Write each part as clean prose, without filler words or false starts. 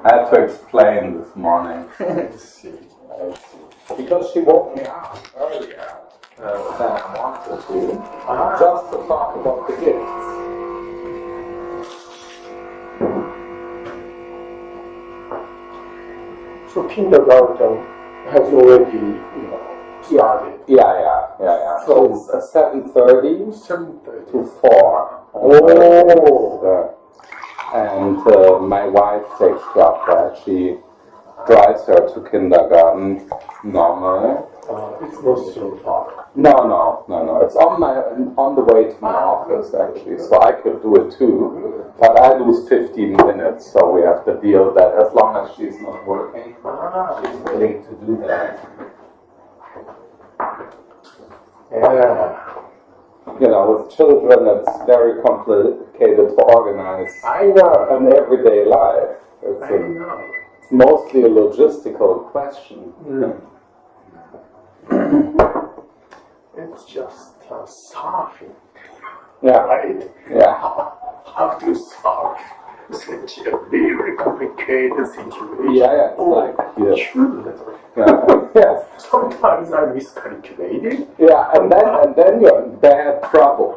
I had to explain this morning. I see. Because she woke me up earlier than I wanted to, just to talk about the gifts. So kindergarten has already, started. Yeah. So it's 7:30 to 4. Oh. And my wife takes her up there. She drives her to kindergarten normal. It's not so far. No. It's on the way to my office actually, so I could do it too. But I lose 15 minutes, so we have to deal with that. As long as she's not working, she's willing to do that. Yeah. With children, it's very complicated to organize I know. an everyday life. It's mostly a logistical question. It's just surfing. Yeah. Right? Yeah. How to solve such a very complicated situation. Yeah, it's like children. Yes. Sometimes I miscalculated. Yeah, and then you're in bad trouble.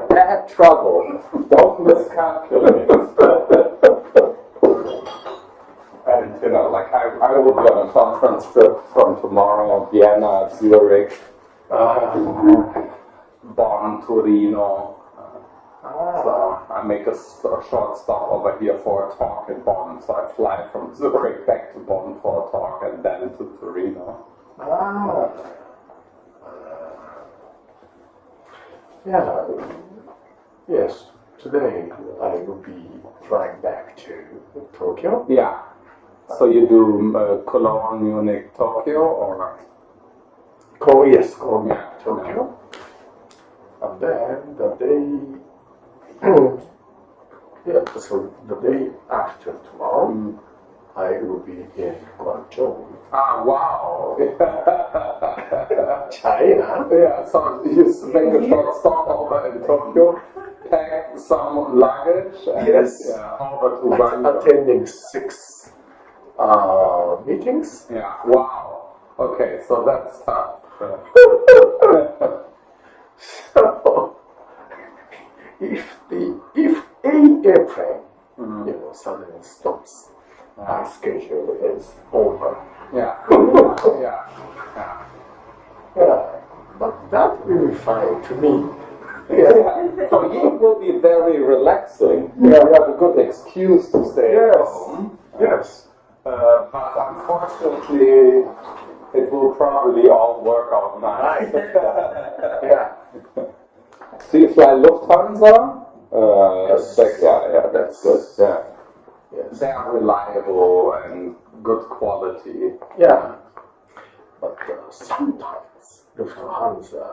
Bad trouble. Don't miscalculate. And I will be on a conference trip from tomorrow, Vienna, Zurich, Bonn, Torino. So I make a short stop over here for a talk in Bonn. So I fly from Zurich back to Bonn for a talk and then to Torino. Yes, today I will be flying back to Tokyo. Yeah. So you do Cologne, Munich, Tokyo, or? Yes, Tokyo. And then the day, so the day after tomorrow, I will be in Guangzhou. Wow. China. Yeah, so you make a short stop over in Tokyo, pack some luggage, and over to Guangzhou. Attending 6 meetings. Yeah, wow. Okay, so that's tough. So, if a airplane, suddenly stops, my schedule is over. Yeah. But that will be fine to me. So it will be very relaxing. You have a good excuse to stay at home. Yes. But unfortunately, it will probably all work out nice. So you fly Lufthansa? Yes. That's good. Yeah. Yes. They are reliable and good quality. Yeah. But sometimes Lufthansa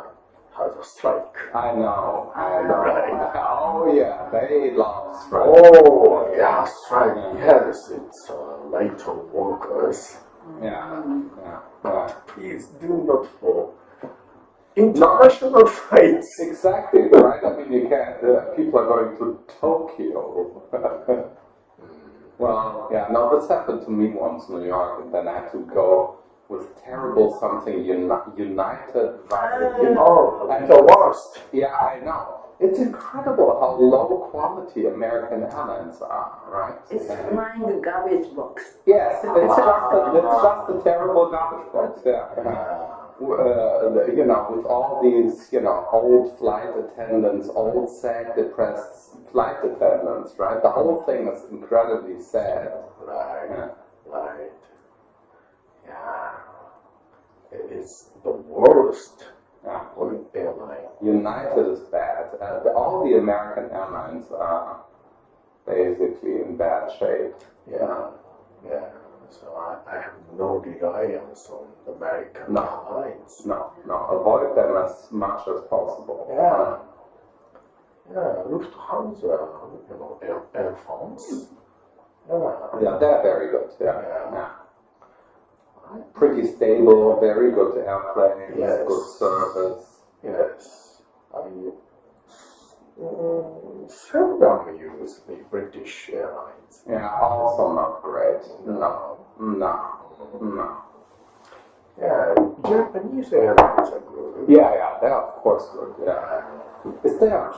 has a strike. I know. Right. Oh yeah, they love strike. Oh yeah, strike. Yes, it's lighter workers. Yeah. Please do not fall. International flights. Exactly, right? I mean, you can't. People are going to Tokyo. Well, this happened to me once in New York, and then I had to go with terrible something United. The worst. Yeah, I know. It's incredible how low quality American airlines are, right? It's flying a garbage box. Yes, it's just a terrible garbage box. With all these, old flight attendants, old sad, depressed flight attendants, right? The whole thing is incredibly sad. Right. Yeah. It is the worst. Airline. United is bad. All the American airlines are basically in bad shape. Yeah. So I have no reliance on American airlines. No. Avoid them as much as possible. Lufthansa, Air France. Yeah, they're very good. Yeah. Pretty stable, very good airplanes, good service. Yes. I seldom use the British Airlines. Yeah, also not great. No. No. Yeah, Japanese airlines are good. Yeah, they're of course good. Yeah. Is there a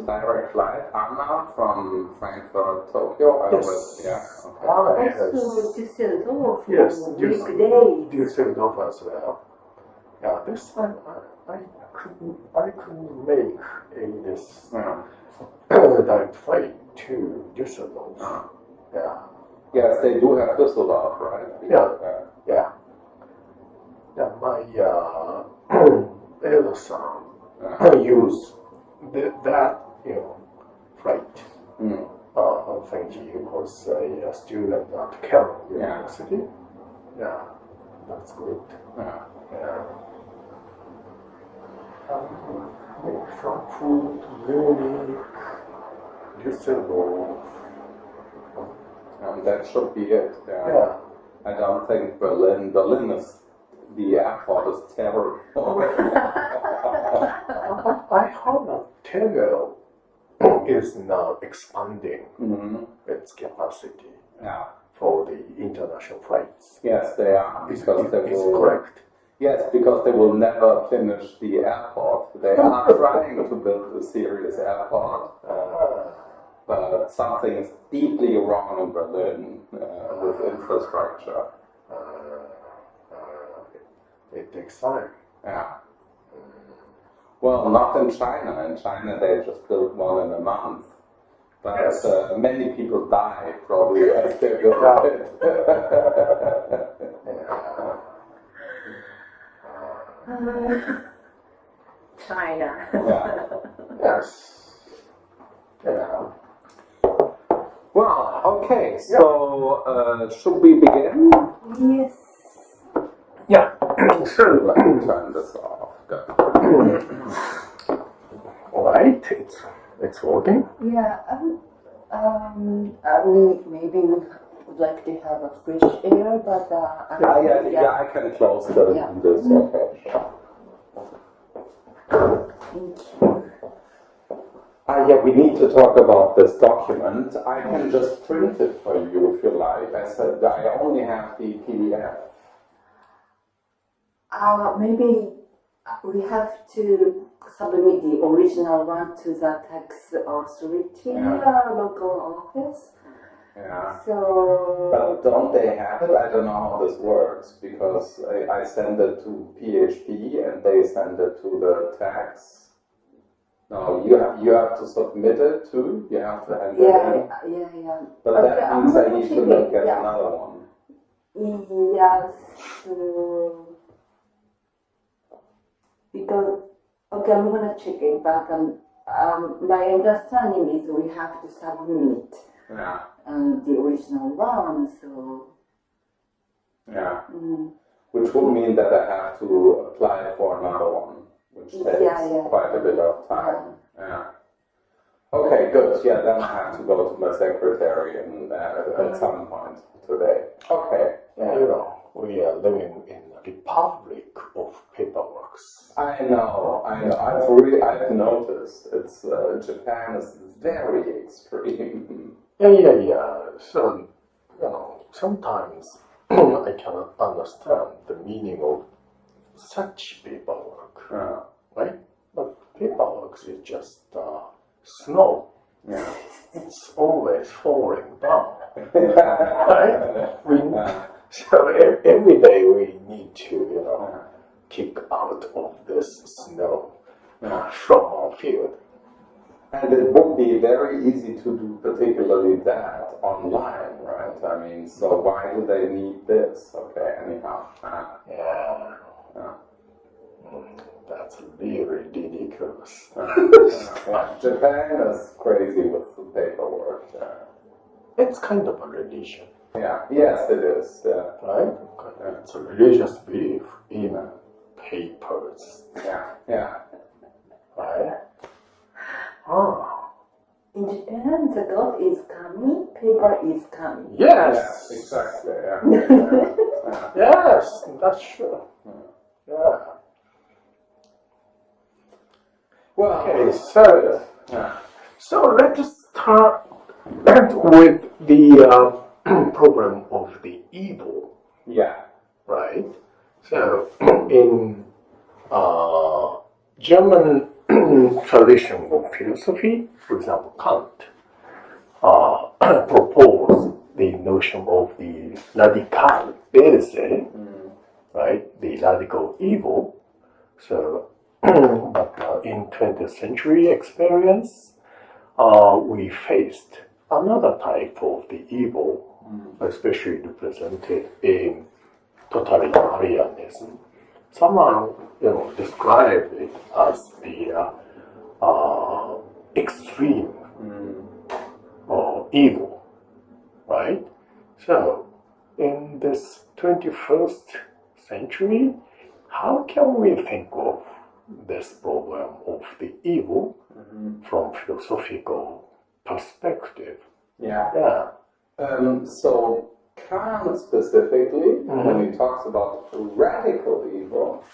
direct flight, Anna, from Frankfurt, Tokyo? Yes. Yeah. Okay. Also, Düsseldorf. Yes, Weekdays. Düsseldorf as well. Yeah, this time I couldn't make this direct flight to Düsseldorf. Yeah. Yes, they do have Düsseldorf, right? Yeah. Yeah, my elder son used that flight. I think he was a student at Calvin University. Yeah, that's good. Yeah. Frankfurt, Munich, Düsseldorf. And that should be it. Yeah. I don't think Berlin. The airport is terrible. I heard that Tegel is now expanding its capacity for the international flights. Yes, they are. Because they Is will, correct. Yes, because they will never finish the airport. They are trying to build a serious airport, but something is deeply wrong in Berlin with infrastructure. It takes time. Yeah. Well, not in China. In China, they just built one in a month. But many people die probably as they build it. China. Yes. Yeah. Well, okay. So, should we begin? Yes. Yeah. Sure. Let me turn this off. Good. All right. It's working. Yeah. Maybe we would like to have a fresh air, but I can close this. Okay. Thank you. We need to talk about this document. I can just print it for you if you like. I said I only have the PDF. Maybe we have to submit the original one to the tax authority local office. Yeah. So. But don't they have it? I don't know how this works because I send it to PHP and they send it to the tax. No, you have to submit it too. You have to hand it in. Yeah. But Okay, that means I need to get another one. Yes. Because I'm gonna check it, but my understanding is we have to submit the original one. So. Yeah. Which would mean that I have to apply for another one, which takes quite a bit of time. Yeah. Okay, good. Yeah, then I have to go to my secretary at some point today. Okay. Yeah. We are living in a republic of paperwork. I know. I've noticed. It's Japan is very extreme. Yeah. So, sometimes I cannot understand the meaning of such paperwork, right? But paperwork is just snow. Yeah. It's always falling down, right? So every day we need to, kick out of this snow from our field. And it would be very easy to do particularly that online, right? I mean, so why do they need this? Okay, anyhow. Yeah. That's really ridiculous. Japan is crazy with the paperwork. It's kind of a religion. Yeah, yes it is. Right? It's a religious belief in papers. Yeah. Right? In Japan, the God is coming, paper is coming. Yes! Exactly, yeah. Yes, that's true. Yeah. Well, Okay, so let's start with the problem of the evil, Yeah. right? So in German tradition of philosophy, for example, Kant proposed the notion of the radical base, right? The radical evil. So, but in 20th century experience, we faced another type of the evil, especially represented in totalitarianism. Someone, described it as the extreme evil, right? So, in this 21st century, how can we think of this problem of the evil from philosophical perspective? Yeah. So Kant specifically, when he talks about radical evil,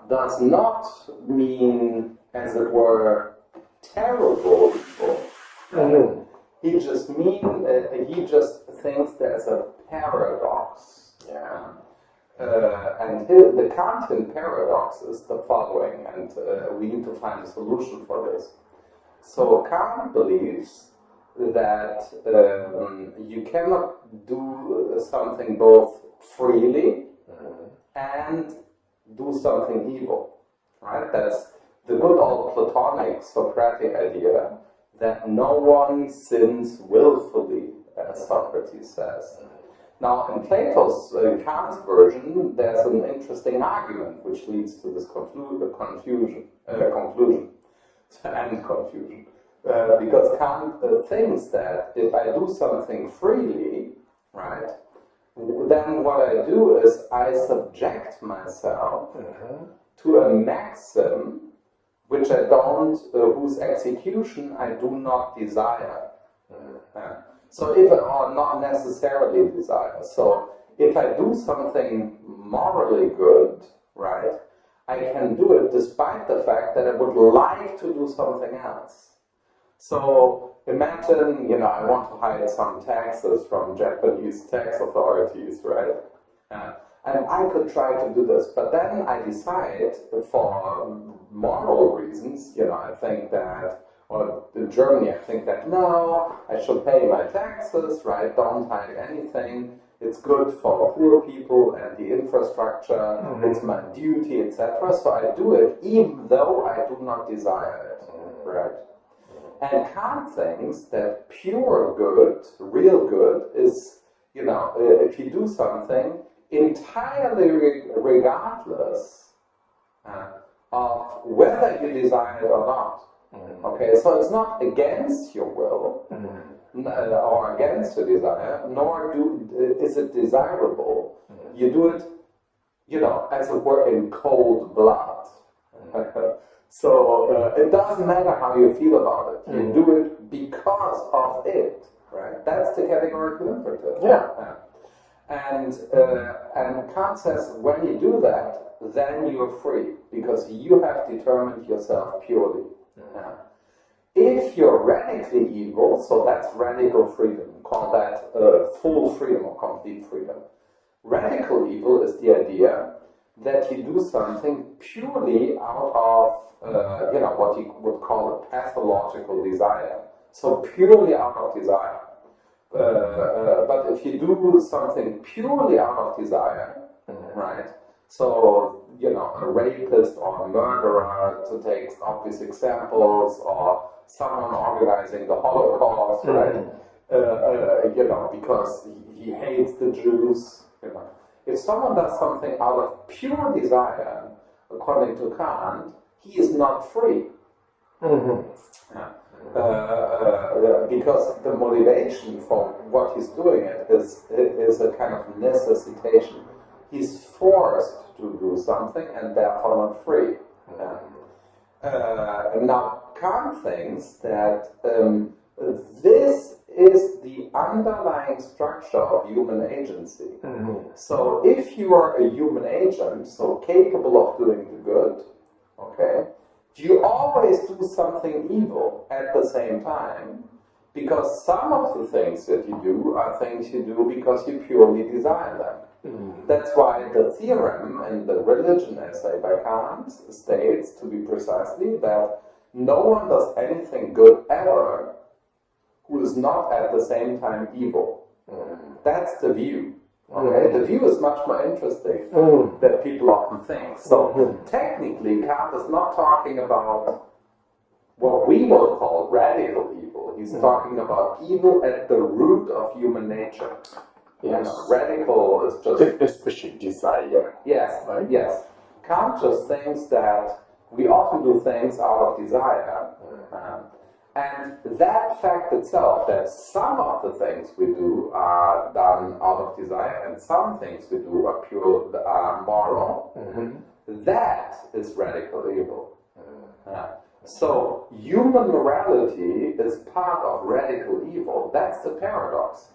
does not mean, as it were, terrible evil. He just thinks there's a paradox. And the Kantian paradox is the following, and we need to find a solution for this. So Kant believes that you cannot do something both freely and do something evil, right? That's the good old Platonic Socratic idea that no one sins willfully, as Socrates says. Now, in Plato's, Kant's version, there's an interesting argument which leads to this conclusion. Because Kant thinks that if I do something freely, right, then what I do is I subject myself to a maxim which I don't, whose execution I do not desire. So or not necessarily desire. So if I do something morally good, right, I can do it despite the fact that I would like to do something else. So imagine, I want to hide some taxes from Japanese tax authorities, right? And I could try to do this, but then I decide for moral reasons, I think that, or in Germany, I think that, no, I should pay my taxes, right? Don't hide anything. It's good for poor people and the infrastructure. It's my duty, etc. So I do it even though I do not desire it, right? And Kant thinks that pure good, real good, is, if you do something entirely regardless of whether you desire it or not. Okay, so it's not against your will or against your desire, nor is it desirable. You do it, as it were, in cold blood. So it doesn't matter how you feel about it. You do it because of it, right? That's the categorical imperative. And Kant says when you do that, then you're free because you have determined yourself purely. If you're radically evil, so that's radical freedom, call that full freedom or complete freedom. Radical evil is the idea that you do something purely out of, what you would call a pathological desire. So purely out of desire. But if you do something purely out of desire, right? So, a rapist or a murderer, to take obvious examples, or someone organizing the Holocaust, right? Because he hates the Jews. If someone does something out of pure desire, according to Kant, he is not free. Because the motivation for what he's doing is a kind of necessitation. He's forced to do something and therefore not free. Now, Kant thinks that this is the underlying structure of human agency. So if you are a human agent, so capable of doing the good, okay, you always do something evil at the same time, Because some of the things that you do are things you do because you purely desire them. That's why the theorem in the religion essay by Kant states, to be precisely, that no one does anything good ever who is not at the same time evil. That's the view. Okay? The view is much more interesting than people often think. So technically, Kant is not talking about what we would call radical evil. He's talking about evil at the root of human nature. Yes. Radical is just... Especially desire. Yes, Right? yes. Kant just thinks that we often do things out of desire. And that fact itself, that some of the things we do are done out of desire and some things we do are pure moral, that is radical evil. So human morality is part of radical evil. That's the paradox.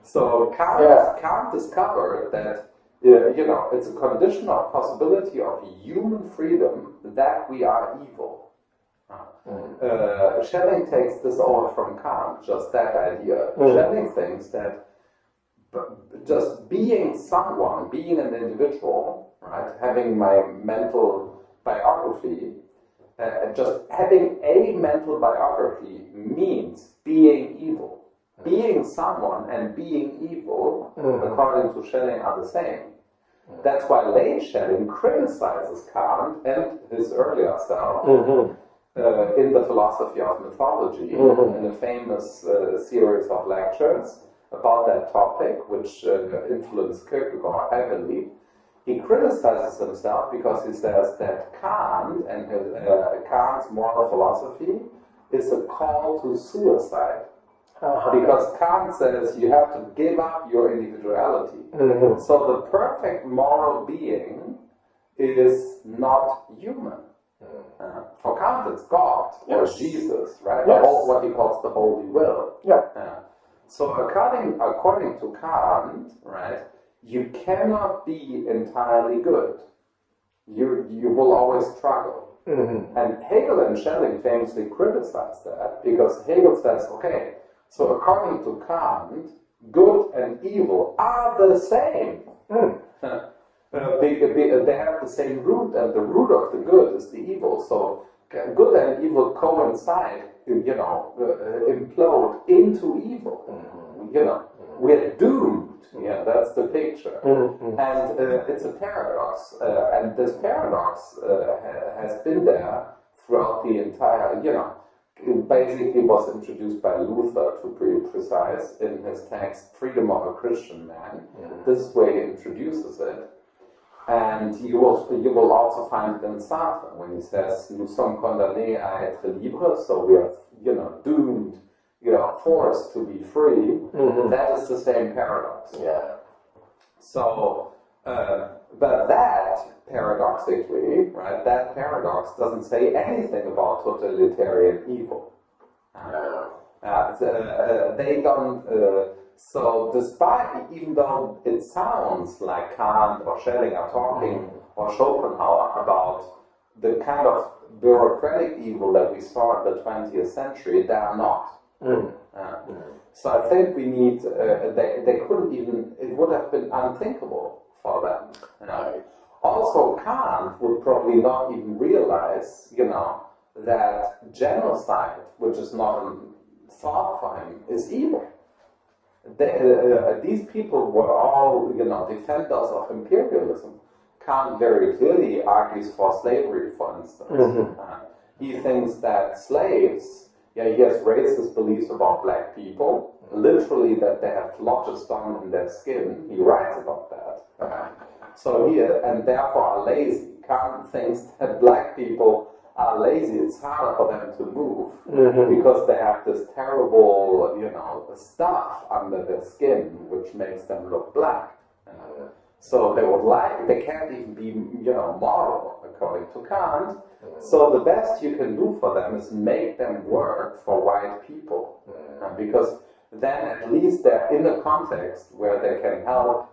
So Kant discovered that it's a condition of possibility of human freedom that we are evil. Schelling takes this over from Kant, just that idea. Schelling thinks that just being someone, being an individual, right, having my mental biography, just having a mental biography means being evil. Being someone and being evil, according to Schelling, are the same. That's why late Schelling criticizes Kant and his earlier self in the philosophy of mythology, in a famous series of lectures about that topic, which influenced Kierkegaard heavily. He criticizes himself because he says that Kant and Kant's moral philosophy is a call to suicide. Because Kant says you have to give up your individuality. So the perfect moral being is not human. For Kant, it's God or Jesus, right? Or what he calls the Holy Will. So according to Kant, right, you cannot be entirely good. You will always struggle. And Hegel and Schelling famously criticize that because Hegel says, okay, so according to Kant, good and evil are the same. They have the same root, and the root of the good is the evil. So good and evil coincide, implode into evil. We're doomed. Yeah, that's the picture. And it's a paradox. And this paradox has been there throughout the entire, it basically was introduced by Luther, to be precise, in his text Freedom of a Christian Man. This way he introduces it. And you will also find it in Sartre when he says, "Nous sommes condamnés à être libres," so we are, doomed, forced to be free. That is the same paradox. So, but that paradoxically, right? That paradox doesn't say anything about totalitarian evil. They don't. So, even though it sounds like Kant or Schelling are talking, or Schopenhauer, about the kind of bureaucratic evil that we saw in the 20th century, they are not. So I think we need, they couldn't even, it would have been unthinkable for them. Also, Kant would probably not even realize, that genocide, which is not a thought for him, is evil. These people were all, defenders of imperialism. Kant very clearly argues for slavery, for instance. He thinks that slaves, he has racist beliefs about black people, literally that they have phlogiston in their skin. He writes about that. And therefore are lazy. Kant thinks that black people are lazy. It's harder for them to move because they have this terrible, stuff under their skin which makes them look black. So they can't even be, moral according to Kant. So the best you can do for them is make them work for white people, because then at least they're in a context where they can help.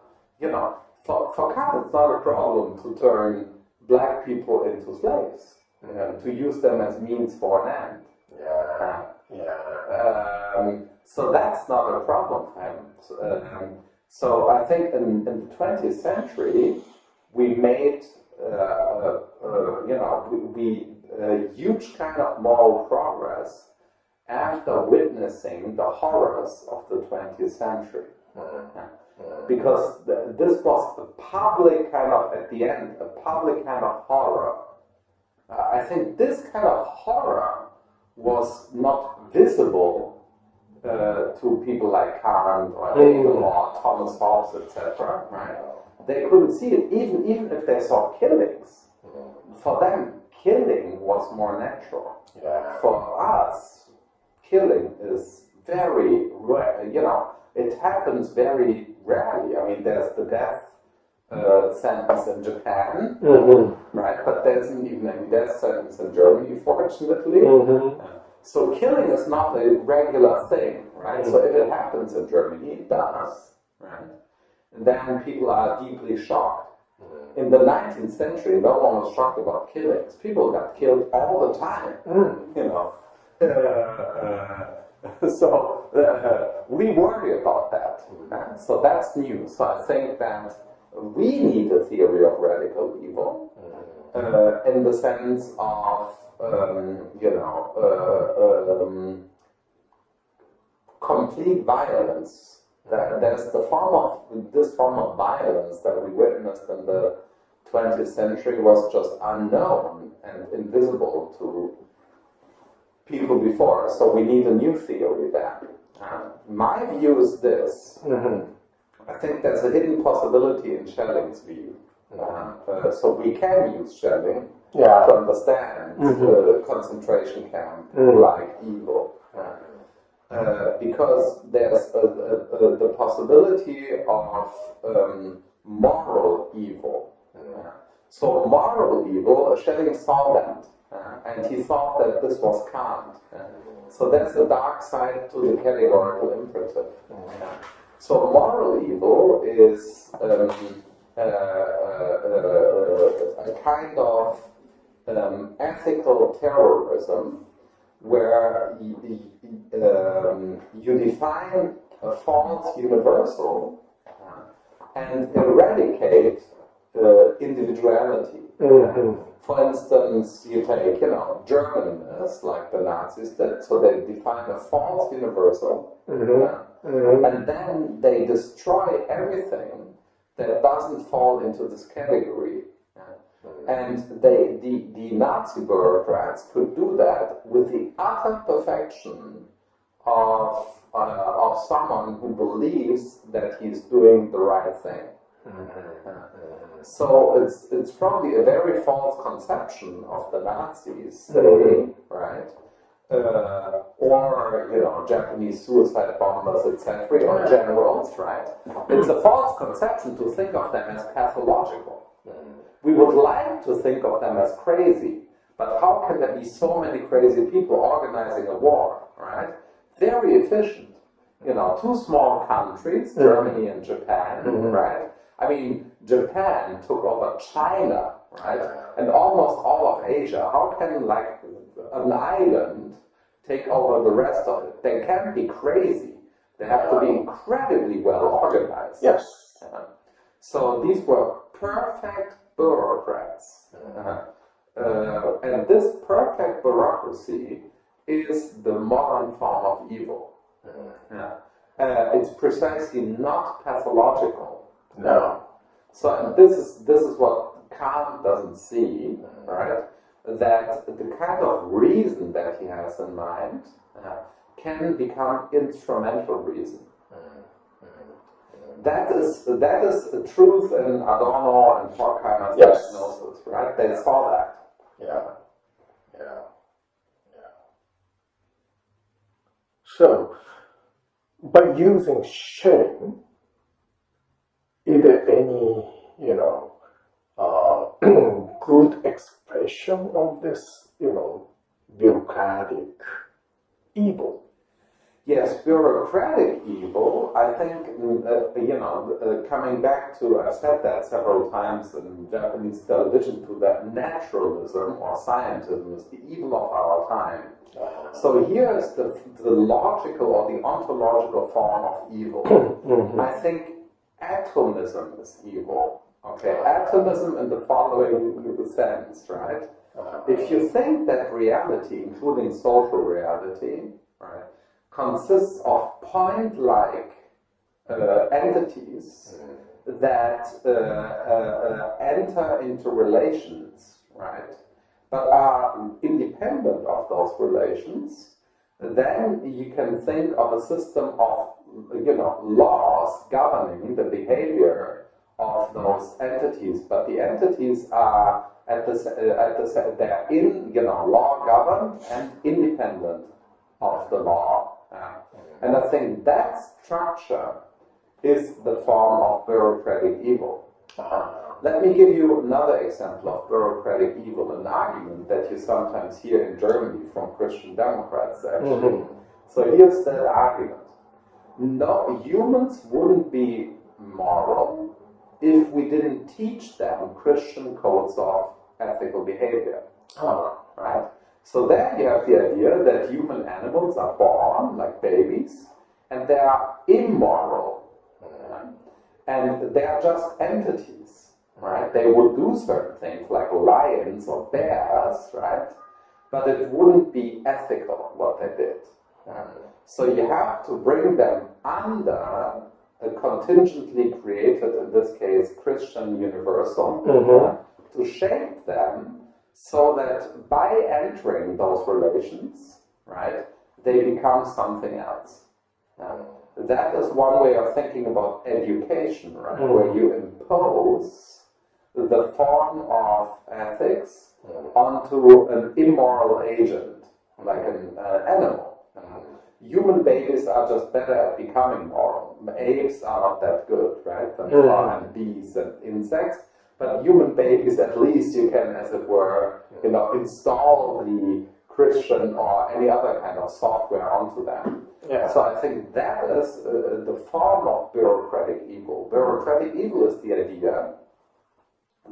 For Kant, it's not a problem to turn black people into slaves, to use them as means for an end. So that's not a problem for him. So I think in the 20th century, we made, huge kind of moral progress after witnessing the horrors of the 20th century. Because this was a public kind of, at the end, a public kind of horror. I think this kind of horror was not visible to people like Kant or Hegel or Thomas Hobbes, etc. Right? They couldn't see it, even if they saw killings. For them, killing was more natural. For us, killing is very rare. It happens very rarely. I mean, there's the death sentence in Japan, right? But there isn't even any death sentence in Germany, fortunately. So killing is not a regular thing, right? So if it happens in Germany, it does, right? And then people are deeply shocked. In the 19th century, no one was shocked about killings. People got killed all the time, So we worry about that. So that's new. So I think that we need a theory of radical evil in the sense of, complete violence. There's this form of violence that we witnessed in the 20th century was just unknown and invisible to people before. So we need a new theory there. My view is this. I think there's a hidden possibility in Schelling's view. So we can use Schelling to understand the concentration camp like evil. Because there's the possibility of moral evil. So moral evil, Schelling saw that, and he thought that this was Kant. So that's the dark side to the categorical imperative. So moral evil is a kind of ethical terrorism where you define a false universal and eradicate individuality. For instance, you take, Germanists, like the Nazis did, so they define a false universal, and then they destroy everything that doesn't fall into this category. And the Nazi bureaucrats could do that with the utter perfection of someone who believes that he's doing the right thing. So it's probably a very false conception of the Nazis, right? Or Japanese suicide bombers, etc., or generals, right? It's a false conception to think of them as pathological. We would like to think of them as crazy, but how can there be so many crazy people organizing a war, right? Very efficient. Two small countries, Germany and Japan, right? I mean, Japan took over China, right? And almost all of Asia. How can, like, an island take over the rest of it? They can't be crazy. They have to be incredibly well organized. Yes. So these were perfect bureaucrats. And this perfect bureaucracy is the modern form of evil. It's precisely not pathological. No. So this is what Kant doesn't see, right? That the kind of reason that he has in mind can become instrumental reason. That is the truth in Adorno and Horkheimer's diagnosis, right? They saw that. So, by using Schelling, is there any, good expression of this, bureaucratic evil? Yes, bureaucratic evil, I think, coming back to, I've said that several times in Japanese television, to that naturalism or scientism is the evil of our time. So here is the logical or the ontological form of evil. I think atomism is evil. Okay, atomism in the following sense, right? If you think that reality, including social reality, right, consists of point-like entities that enter into relations, right, but are independent of those relations, then you can think of a system of, laws governing the behavior of those entities, but the entities are they're law governed and independent of the law. And I think that structure is the form of bureaucratic evil. Let me give you another example of bureaucratic evil, an argument that you sometimes hear in Germany from Christian Democrats, actually. So here's that argument. No, humans wouldn't be moral if we didn't teach them Christian codes of ethical behavior. Right? So there you have the idea that human animals are born like babies, and they are immoral. And they are just entities, right? They would do certain things like lions or bears, right? But it wouldn't be ethical what they did. So you have to bring them under a contingently created, in this case, Christian universal, to shape them so that by entering those relations, right, they become something else. That is one way of thinking about education, right, where you impose the form of ethics onto an immoral agent, like an animal. Human babies are just better at becoming moral. Apes are not that good, right? And bees and insects. But human babies, at least you can, as it were, install the Christian or any other kind of software onto them. So I think that is the form of bureaucratic evil. Bureaucratic evil is the idea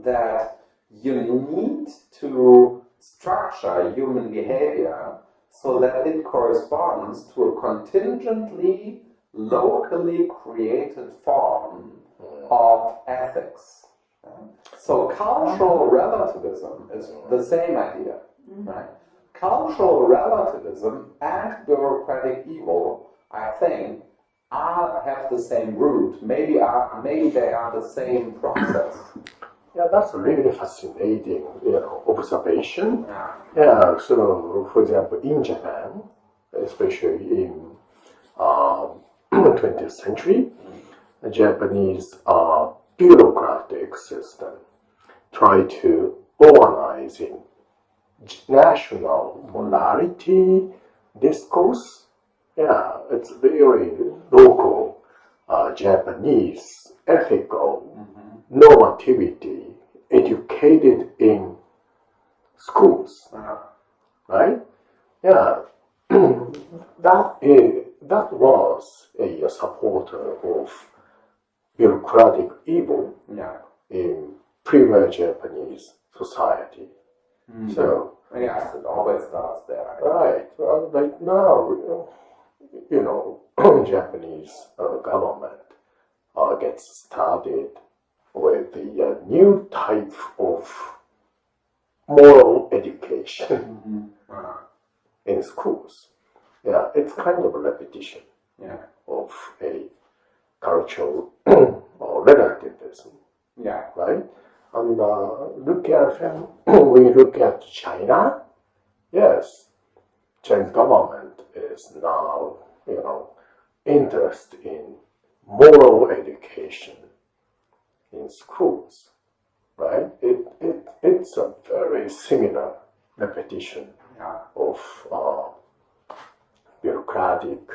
that you need to structure human behavior so that it corresponds to a contingently, locally created form of ethics. So cultural relativism is the same idea, right? Cultural relativism and bureaucratic evil, I think, have the same root. Maybe they are the same process. Yeah, that's a really fascinating, observation. So, for example, in Japan, especially in 20th century, the Japanese bureaucratic system tried to organize in national morality discourse. Yeah, it's very local Japanese ethical normativity educated in schools, right? Yeah, that was a supporter of bureaucratic evil in pre-Japanese society. So yes, it always starts there. Right. Well, right now, Japanese government gets started with the new type of moral education in schools. Yeah, it's kind of a repetition of a cultural or relativism. Right? And we look at China. Yes, Chinese government is now, interested in moral education in schools, right? It's a very similar repetition of bureaucratic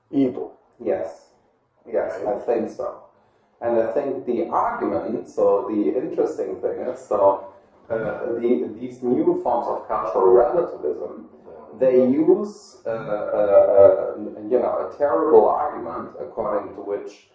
evil. Yes, I think so. And I think the argument, so the interesting thing is, these new forms of cultural relativism they use a terrible argument according to which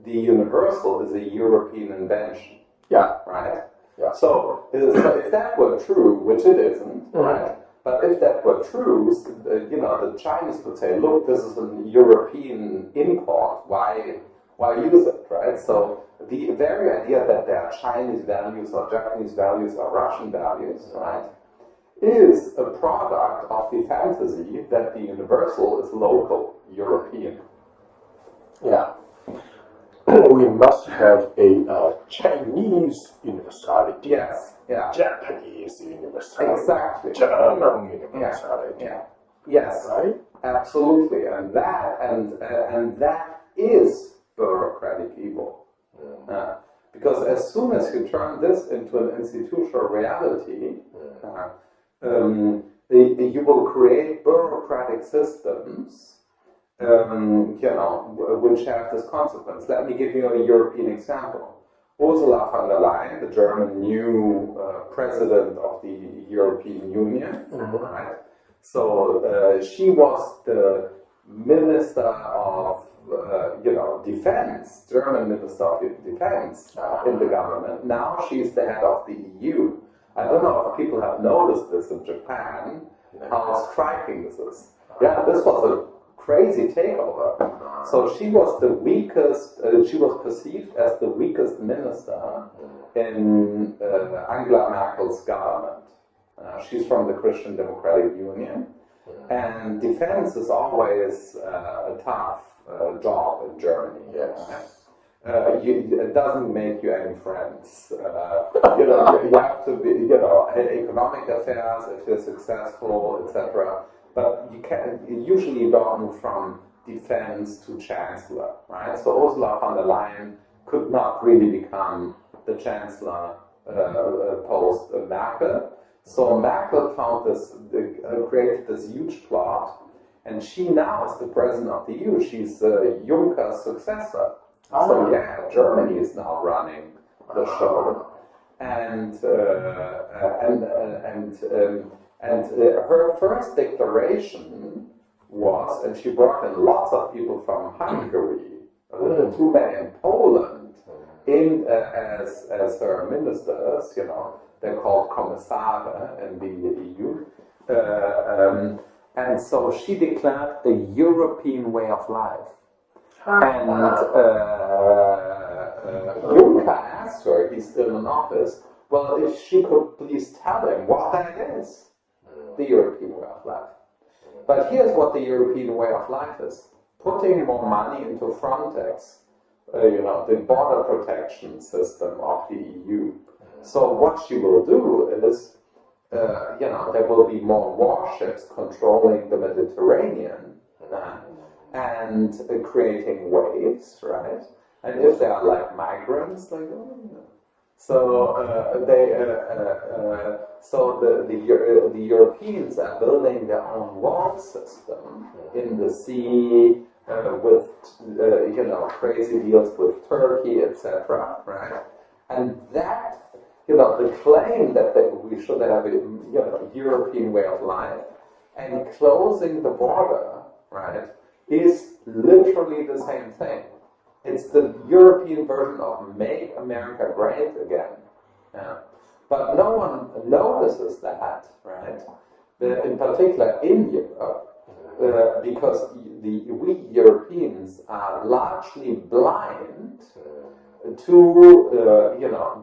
the universal is a European invention. Yeah. Right? Yeah. So if that were true, which it isn't, right? But if that were true, the Chinese could say, look, this is a European import. Why use it, right? So the very idea that there are Chinese values or Japanese values or Russian values, right, is a product of the fantasy that the universal is local, European. Yeah. We must have a Chinese universality. Yes. Yeah. Japanese universality. Exactly. German universality. Yeah. Yes. Right? Absolutely. And that is bureaucratic evil. Because as soon as you turn this into an institutional reality, you will create bureaucratic systems, which have this consequence. Let me give you a European example. Ursula von der Leyen, the German new president of the European Union, right? So she was the minister of defense, German minister of defense in the government. Now she's the head of the EU. I don't know if people have noticed this in Japan, how striking this is. Yeah, this was a crazy takeover. So she was the weakest, she was perceived as the weakest minister in Angela Merkel's government. She's from the Christian Democratic Union. And defense is always a tough job in Germany. Yes. It doesn't make you any friends. You have to be, economic affairs if you're successful, etc. But you usually don't move from defense to chancellor, right? So Ursula von der Leyen could not really become the chancellor post Merkel. So Merkel created this huge plot, and she now is the president of the EU. She's Juncker's successor. So yeah, Germany is now running the show, and her first declaration was, and she brought in lots of people from Hungary, too many in Poland, as her ministers. They're called Kommissare in the EU, and so she declared a European way of life. And Juncker asked her, he's still in office, well, if she could please tell him what that is, the European way of life. But here's what the European way of life is. Putting more money into Frontex, the border protection system of the EU. So what she will do is, there will be more warships controlling the Mediterranean, and creating waves, right? And if they are like migrants, so the Europeans are building their own wall system in the sea with crazy deals with Turkey, etc. Right? And that the claim that we should have a European way of life and closing the border, right, is literally the same thing. It's the European version of Make America Great Again. But no one notices that, right? In particular in Europe, because we Europeans are largely blind to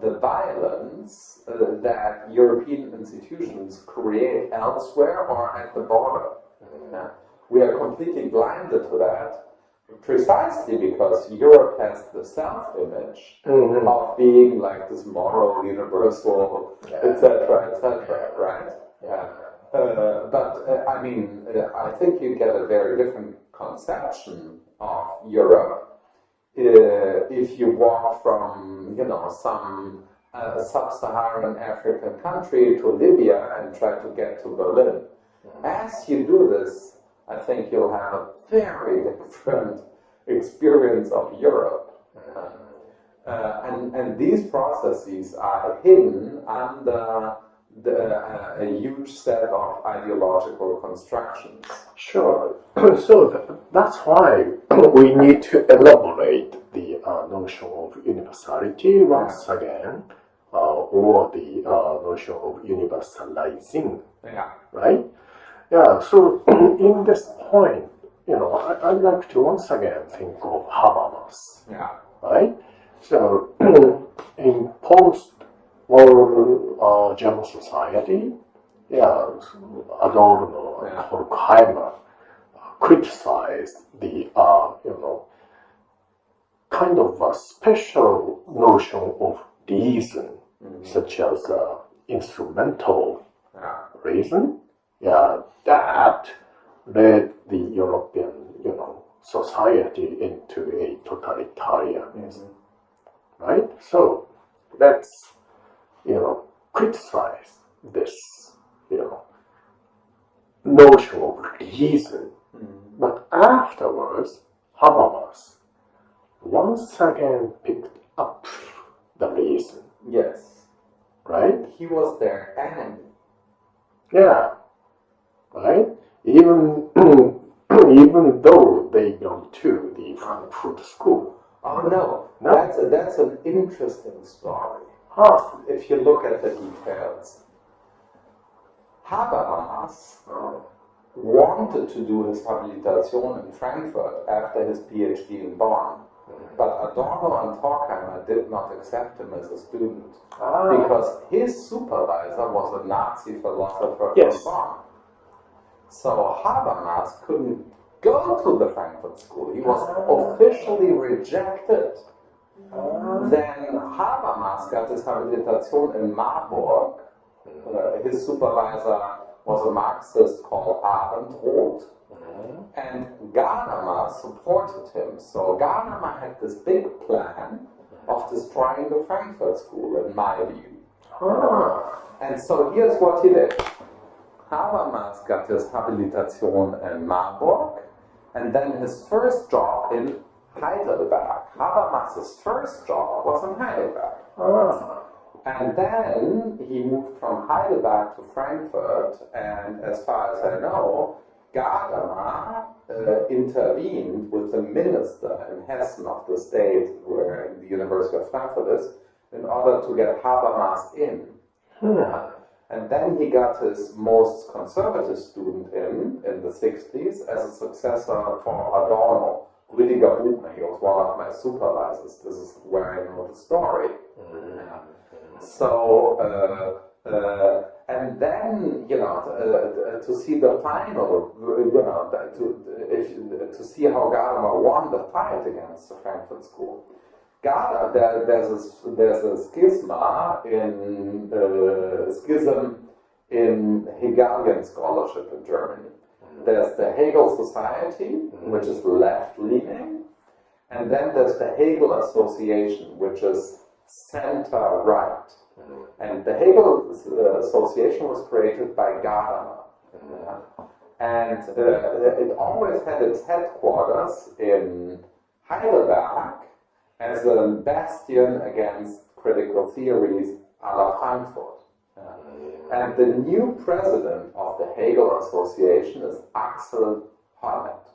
the violence that European institutions create elsewhere or at the border. We are completely blinded to that, precisely because Europe has the self-image of being like this moral, universal, etc., right? But I think you get a very different conception of Europe if you walk from, some sub-Saharan African country to Libya and try to get to Berlin. As you do this, I think you'll have a very different experience of Europe. And these processes are hidden under a huge set of ideological constructions. Sure. So that's why we need to elaborate the notion of universality once again, or the notion of universalizing, Yeah. right? Yeah. So in this point, I'd like to once again think of Habermas, Yeah. right? So in post-war German society, yeah, Adorno and Horkheimer criticized the kind of a special notion of reason, such as instrumental reason. Yeah, that led the European society into a totalitarianism, right? So let's criticize this notion of reason. But afterwards, Habermas once again picked up the reason, Yes. right? He was their enemy. Yeah, right? Even even though they belong to the Frankfurt School. Oh no, No? that's an interesting story. Huh. If you look at the details. Habermas wanted to do his habilitation in Frankfurt after his PhD in Bonn. But Adorno and Horkheimer did not accept him as a student because his supervisor was a Nazi philosopher Yes. from Bonn. So Habermas couldn't go to the Frankfurt School. He was officially rejected. Then Habermas got his habilitation in Marburg. His supervisor was a Marxist called Abendroth. And Gadamer supported him. So Gadamer had this big plan of destroying the Frankfurt School, in my view. And so here's what he did. Habermas got his habilitation in Marburg, and then his first job in Heidelberg. Habermas's first job was in Heidelberg. And then he moved from Heidelberg to Frankfurt, and as far as I know, Gadamer intervened with the minister in Hessen of the state where the University of Frankfurt is, in order to get Habermas in. And then he got his most conservative student in the 60s as a successor for Adorno, Rüdiger Buchner. He was one of my supervisors. This is where I know the story. So, and then, to see the final, to see how Gadamer won the fight against the Frankfurt School. There's a schism in Hegelian scholarship in Germany. There's the Hegel Society, which is left-leaning, and then there's the Hegel Association, which is center-right. And the Hegel Association was created by Gadamer. And it always had its headquarters in Heidelberg as a bastion against critical theories a la Frankfurt. And the new president of the Hegel Association is Axel Honneth.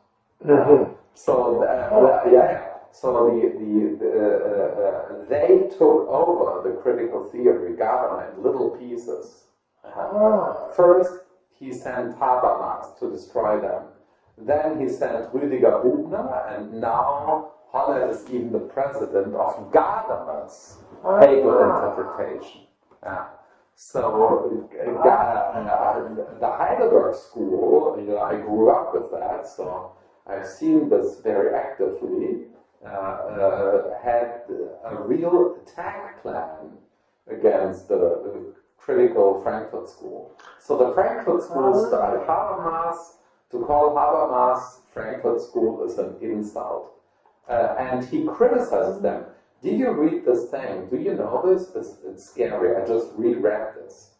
So they took over the critical theory Gadamer in little pieces. First, he sent Habermas to destroy them. Then he sent Rüdiger Buchner, and now Honneth is even the president of Gadamer's Hegel interpretation. So the Heidelberg School, I grew up with that, so I've seen this very actively. Had a real attack plan against the critical Frankfurt School. So the Frankfurt School started Habermas. To call Habermas Frankfurt School is an insult. And he criticizes them. Did you read this thing? Do you know this? It's scary. I just reread this.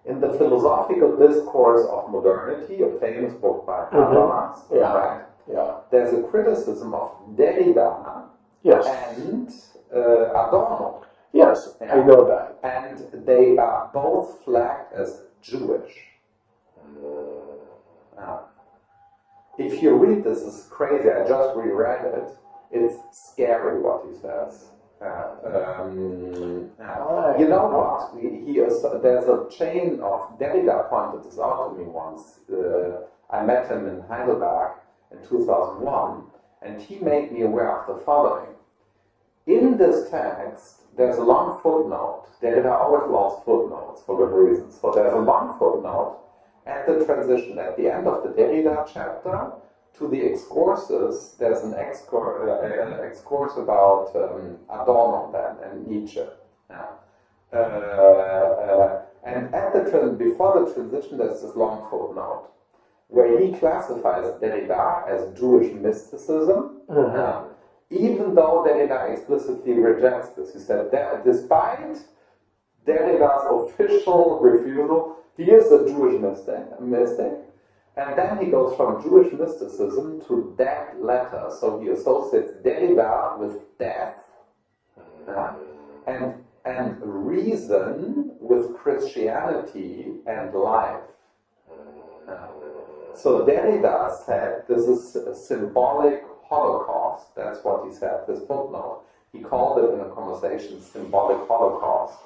In the Philosophical Discourse of Modernity, a famous book by Habermas, right? There's a criticism of Derrida and Adorno. Yes, I Yeah. know that. And they are both flagged as Jewish. If you read this, it's crazy. I just reread it. It's scary what he says. You know what? He is, there's a chain of Derrida pointed this out to me once. I met him in Heidelberg in 2001, and he made me aware of the following. In this text, there's a long footnote. Derrida always loves footnotes for good reasons. So there's a long footnote at the transition, at the end of the Derrida chapter, to the excursus. There's an excursus about Adorno then and Nietzsche. And at the before the transition, there's this long footnote where he classifies Derrida as Jewish mysticism. Even though Derrida explicitly rejects this, he said that despite Derrida's official refusal, he is a Jewish mystic. And then he goes from Jewish mysticism to dead letter. So he associates Derrida with death, and reason with Christianity and life. So Derrida said this is a symbolic Holocaust. That's what he said, this footnote. He called it in a conversation symbolic Holocaust.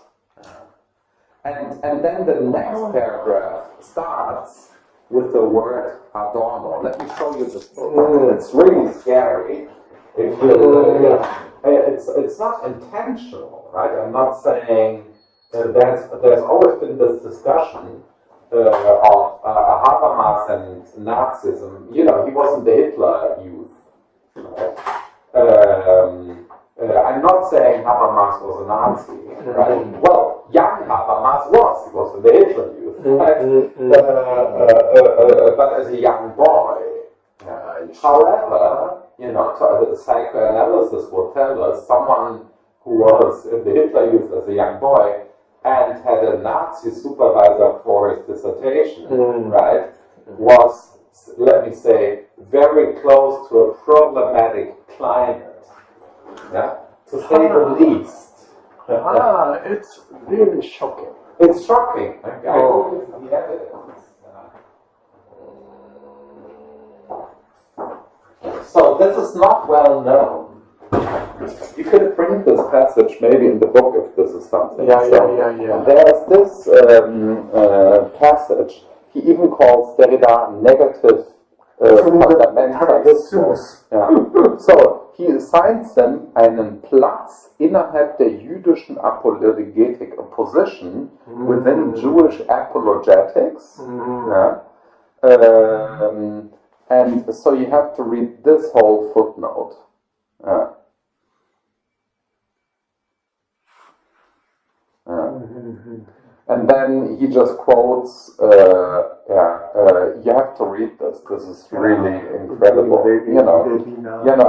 And then the next paragraph starts with the word Adorno. Let me show you this footnote. It's really scary. If you, it's not intentional, right? I'm not saying there's always been this discussion of Habermas and Nazism. You know, he wasn't the Hitler youth. I'm not saying Habermas was a Nazi, right? Well, young Habermas was the Hitler youth, right? But as a young boy. However, you know, the psychoanalysis will tell us someone who was in the Hitler youth as a young boy and had a Nazi supervisor for his dissertation, right, was, let me say, very close to a problematic climate, yeah, to say the least. It's really shocking. It's shocking. I know the evidence. So this is not well known. You could print this passage maybe in the book if this is something. Yeah. There's this passage. He even calls Derrida negative Fundamentalismus. Ja. So, he assigns them einen Platz innerhalb der jüdischen Apologetik, a position within Jewish apologetics. And so you have to read this whole footnote. And then he just quotes, you have to read this. This is really incredible, you know.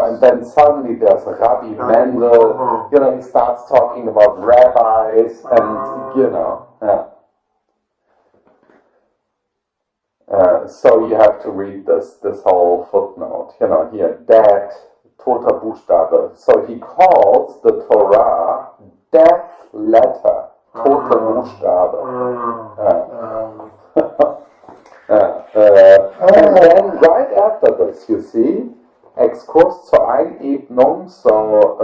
And then suddenly there's a Rabbi Mendel, you know, he starts talking about rabbis, and you know. So you have to read this whole footnote, you know, here, death, toter Buchstabe. So he calls the Torah death letter. Tote Buchstabe. And then right after this, you see, Exkurs zur Einebnung, so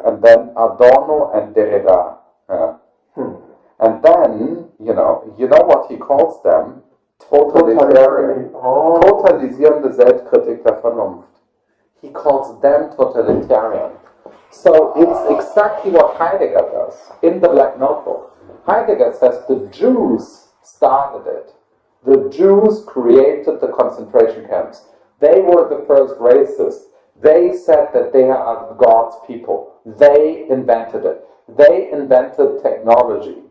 and then Adorno and Derrida. And then, you know what he calls them? Totalitarian. Totalisierende Selbstkritik der Vernunft. He calls them totalitarian. So it's exactly what Heidegger does in the Black Notebook. Heidegger says the Jews started it. The Jews created the concentration camps. They were the first racists. They said that they are God's people. They invented it. They invented technology.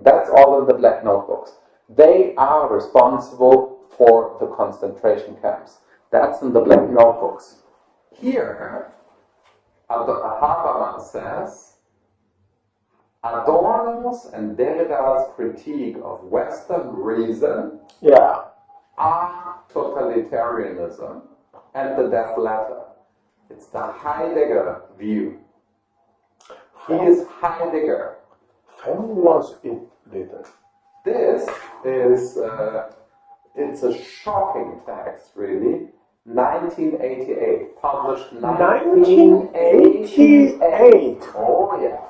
That's all in the Black Notebooks. They are responsible for the concentration camps. That's in the Black Notebooks. Here, Habermas says, Adorno's and Derrida's critique of Western reason are totalitarianism and the death letter. It's the Heidegger view. He is Heidegger. When was it written? This is, it's a shocking text, really. 1988, published 1988. Oh, yeah.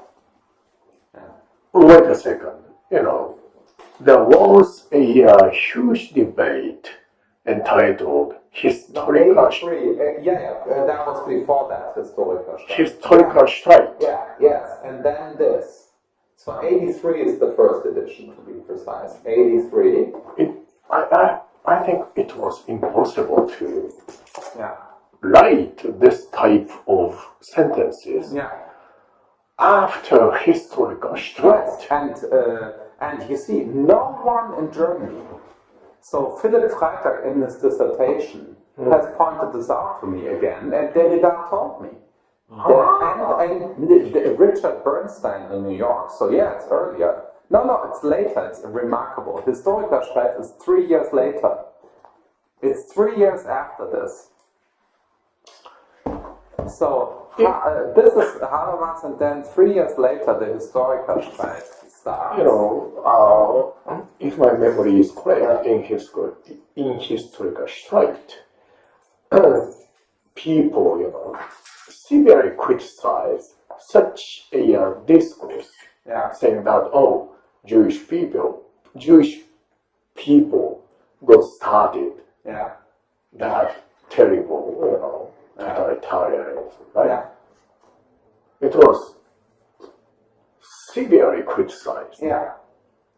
Wait a second. There was a huge debate entitled Historical 83, that was before that, historical strike. Historical Strike. Yeah, yes, and then this. So 83 is the first edition, to be precise. 83. I think it was impossible to Yeah. write this type of sentences Yeah. after historical strike. And you see, no one in Germany. So Philipp Freitag in his dissertation has pointed this out to me again, and Derrida told me. And Richard Bernstein in New York. So yeah, it's earlier. No, it's later. It's remarkable. Historical Streit is 3 years later. It's 3 years after this. So this is Habermas, and then 3 years later, the Historical Streit starts. If my memory is correct, in historical strike, people, severely criticize such a discourse, saying that Jewish people got started that terrible, totalitarianism, right? Yeah. It was severely criticized. Yeah.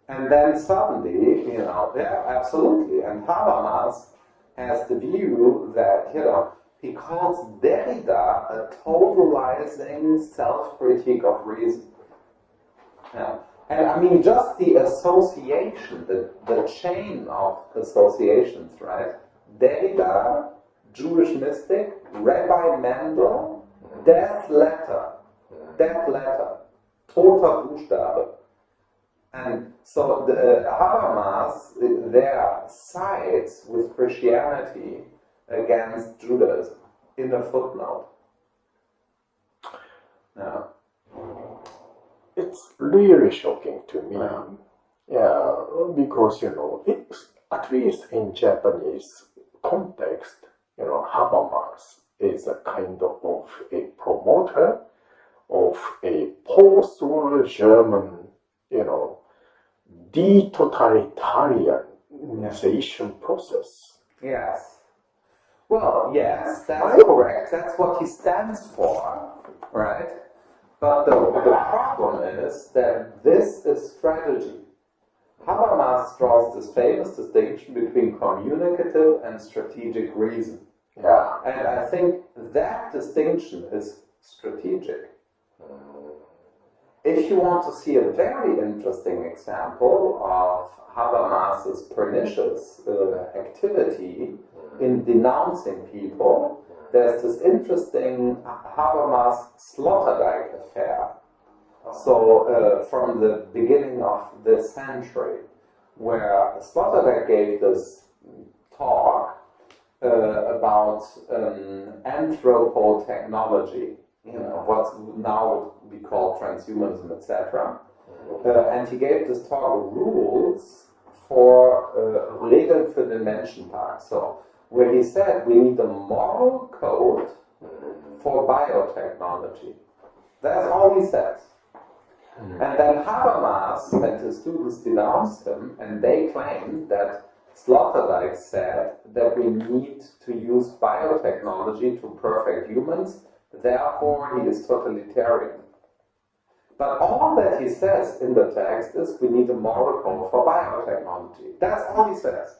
And then suddenly, absolutely. And Habermas has the view that, he calls Derrida a totalizing self-critique of reason. Yeah. And I mean, just the association, the chain of associations, right? Derrida, Jewish mystic, Rabbi Mendel, death letter, toter Buchstabe. And so Habermas there sides with Christianity against Judaism in a footnote. Yeah. It's really shocking to me. Because it's, at least in Japanese context, Habermas is a kind of a promoter of a post-war German, de-totalitarianization process. Yes. Well, yes, that's correct. That's what he stands for, right? But the problem is that this is strategy. Habermas draws this famous distinction between communicative and strategic reason. Yeah. And I think that distinction is strategic. If you want to see a very interesting example of Habermas's pernicious activity in denouncing people, there's this interesting Habermas Sloterdijk affair. So from the beginning of this century, where Sloterdijk gave this talk about anthropotechnology, what's now would be called transhumanism, etc. And he gave this talk rules for Regeln für den Menschentag. So where he said we need a moral code for biotechnology. That's all he says. And then Habermas and his students denounced him, and they claimed that Sloterdijk said that we need to use biotechnology to perfect humans, therefore he is totalitarian. But all that he says in the text is we need a moral code for biotechnology. That's all he says.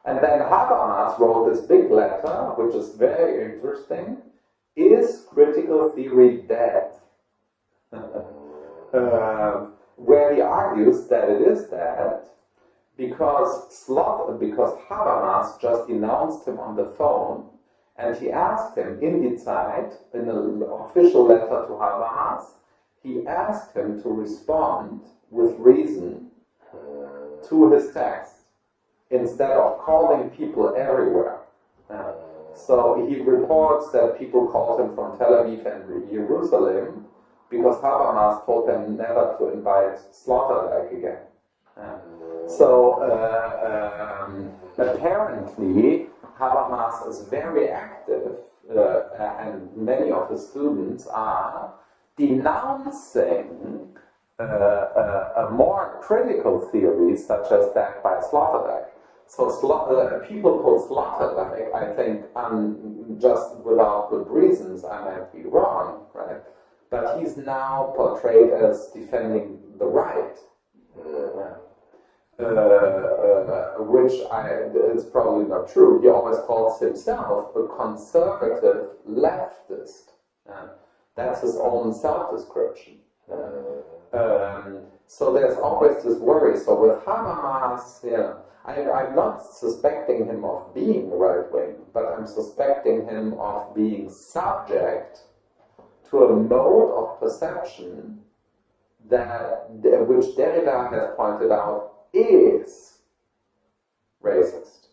And then Habermas wrote this big letter, which is very interesting. Is critical theory dead? Where he argues that it is dead because Habermas just denounced him on the phone, and he asked him in the Zeit, in an official letter to Habermas, he asked him to respond with reason to his text instead of calling people everywhere. So he reports that people called him from Tel Aviv and Jerusalem because Habermas told them never to invite Sloterdijk again. Apparently, Habermas is very active, and many of his students are denouncing a more critical theory such as that by Sloterdijk. So people put Sloterdijk, I think, just without good reasons. I might be wrong, right? But he's now portrayed as defending the right, which is probably not true. He always calls himself a conservative leftist. That's his own self-description. So there's always this worry. So with Habermas, I'm not suspecting him of being right-wing, but I'm suspecting him of being subject to a mode of perception which Derrida has pointed out is racist.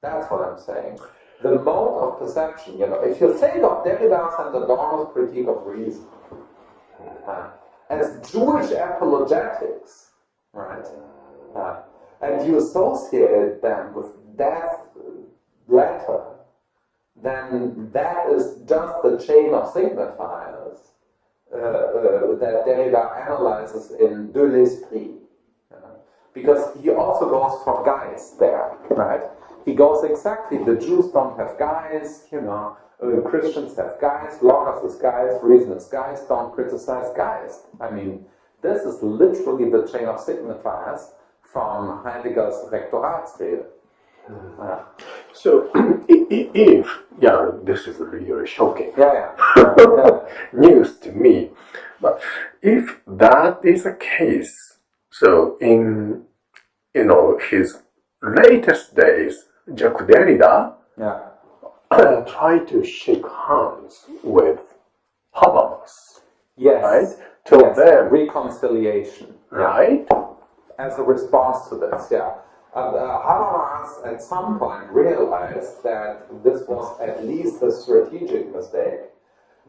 That's what I'm saying. The mode of perception, if you think of Derrida's and Adorno's critique of reason as Jewish apologetics, right? And you associate them with that letter, then that is just the chain of signifiers that Derrida analyzes in De l'Esprit. Because he also goes for guys there, right? He goes exactly, the Jews don't have guys, Christians have guys, Logos is guys, reason is guys, don't criticize guys. I mean, this is literally the chain of signifiers from Heidegger's Rektoratsrede. So, if, this is really shocking news to me, but if that is the case, so in, his latest days, Jacques Derrida tried to shake hands with Habermas. Yes. Right? To them. Reconciliation. Right? As a response to this, Habermas at some point realized that this was at least a strategic mistake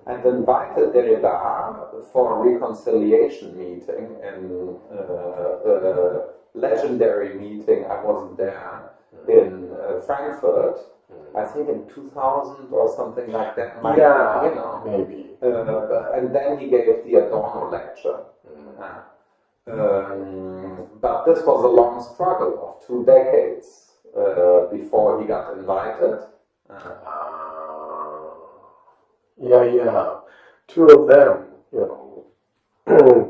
and invited Derrida for a reconciliation meeting in a legendary meeting, I wasn't there, in Frankfurt, I think in 2000 or something like that. Maybe. And then he gave the Adorno lecture. But this was a long struggle of 2 decades before he got invited. Two of them,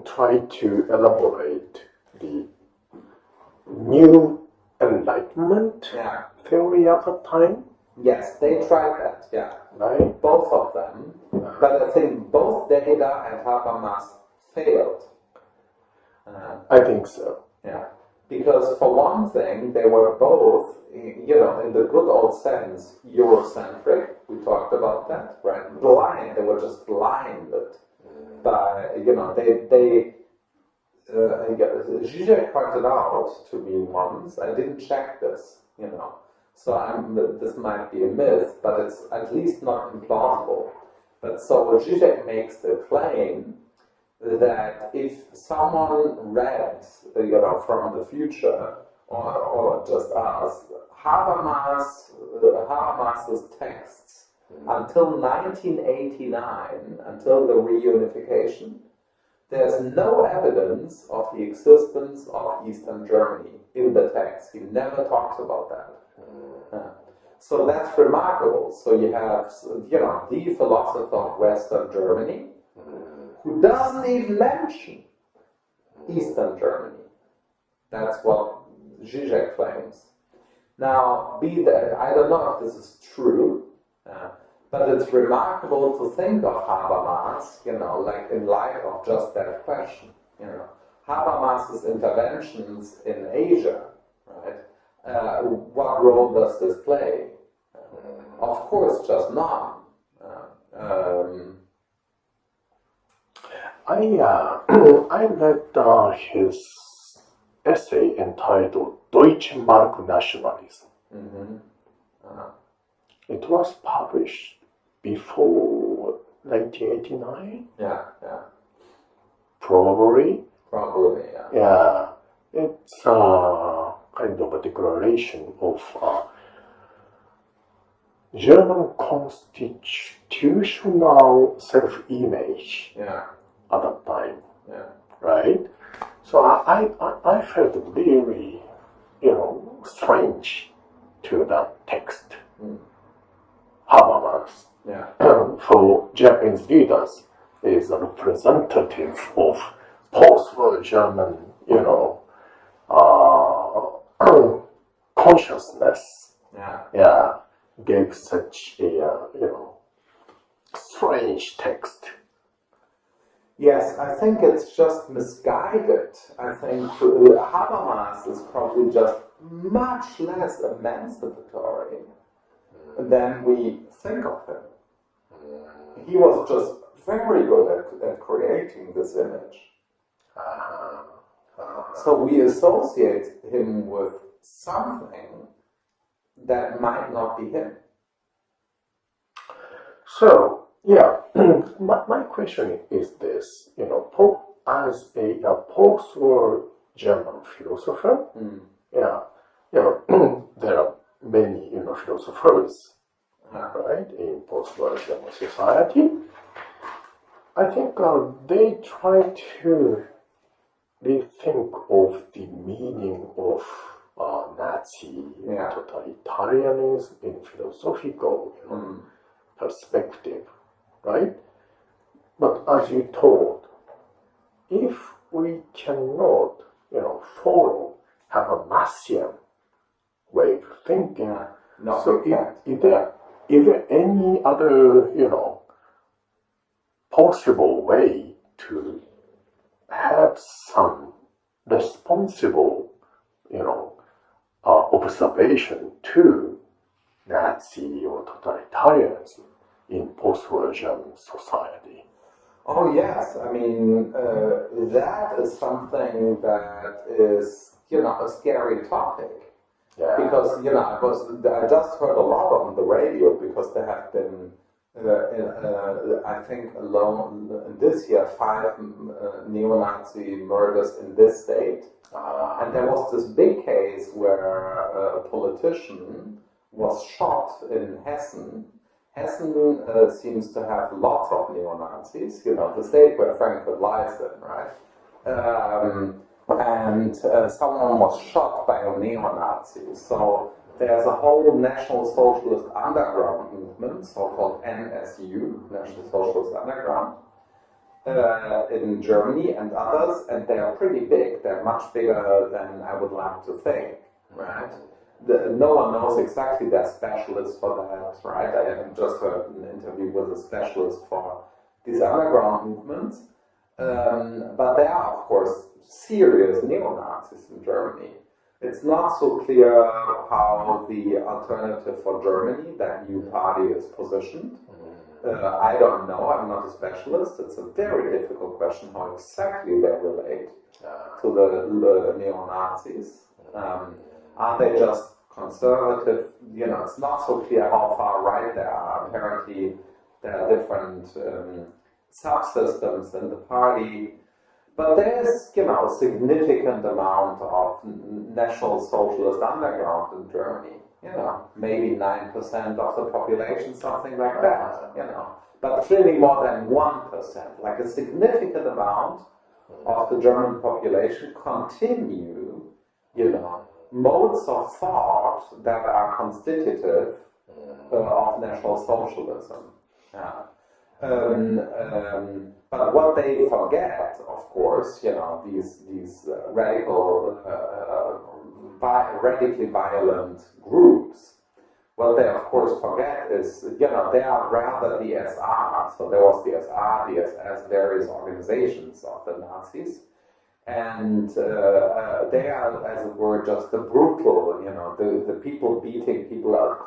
try to elaborate the new enlightenment theory at the time. Yes, they tried that, Right? both of them. But I think both Derrida and Habermas failed. I think so. Because for one thing, they were both, in the good old sense, Eurocentric. We talked about that, right? Blind. They were just blinded by, Zizek pointed out to me once, I didn't check this, so this might be a myth, but it's at least not implausible. But so Zizek makes the claim that if someone read, from the future, or just us, Habermas's texts until 1989, until the reunification, there's no evidence of the existence of Eastern Germany in the text. He never talks about that. So that's remarkable. So you have, the philosopher of Western Germany, who doesn't even mention Eastern Germany. That's what Zizek claims. Now, I don't know if this is true, but it's remarkable to think of Habermas, like in light of just that question. Habermas's interventions in Asia, right? What role does this play? Of course, just none. I read his essay entitled Deutsche Mark Nationalism. It was published before 1989. Probably. Probably, yeah. Yeah. It's kind of a declaration of German constitutional self-image Yeah, at that time, yeah. right? So I felt really, strange to that text. Habermas, Yeah. for Japanese leaders, is a representative of post-war German, consciousness. Yeah. Yeah, gave such a, strange text. Yes, I think it's just misguided. I think Habermas is probably just much less emancipatory than we think of him. He was just very good at creating this image. So we associate him with something that might not be him. So, yeah, my question is this, as a post-war German philosopher, yeah, there are many, philosophers, right, in post-war German society. I think they try to rethink of the meaning of Nazi totalitarianism in philosophical perspective, right? But as you told, if we cannot, follow Habermasian way of thinking, so is there any other, possible way to have some responsible, observation to Nazi or totalitarianism in post-war German society? Oh yes, I mean that is something that is a scary topic. Yeah. Because I just heard a lot on the radio because there have been I think alone this year 5 neo-Nazi murders in this state. And there was this big case where a politician was shot in Hessen. Hessen seems to have lots of neo-Nazis, the state where Frankfurt lies in, right? And someone was shot by a neo-Nazi. So there's a whole National Socialist Underground movement, so-called NSU, National Socialist Underground, in Germany and others, and they are pretty big. They're much bigger than I would like to think, right? No one knows exactly their specialists for that, right? I have just heard an interview with a specialist for these underground movements. But there are, of course, serious neo-Nazis in Germany. It's not so clear how the Alternative for Germany, that new party, is positioned. I don't know, I'm not a specialist. It's a very difficult question how exactly they relate to the neo-Nazis. Are they just conservative? It's not so clear how far right they are. Apparently, there are different subsystems in the party. But there's, a significant amount of National Socialist underground in Germany. Maybe 9% of the population, something like that. But clearly more than 1%. Like a significant amount of the German population continue, modes of thought that are constitutive of National Socialism. But what they forget, of course, these radical, radically violent groups, what they of course forget is, they are rather the SR. So there was the SR, the SS, various organizations of the Nazis. And they are, as it were, just the brutal, the people beating people out,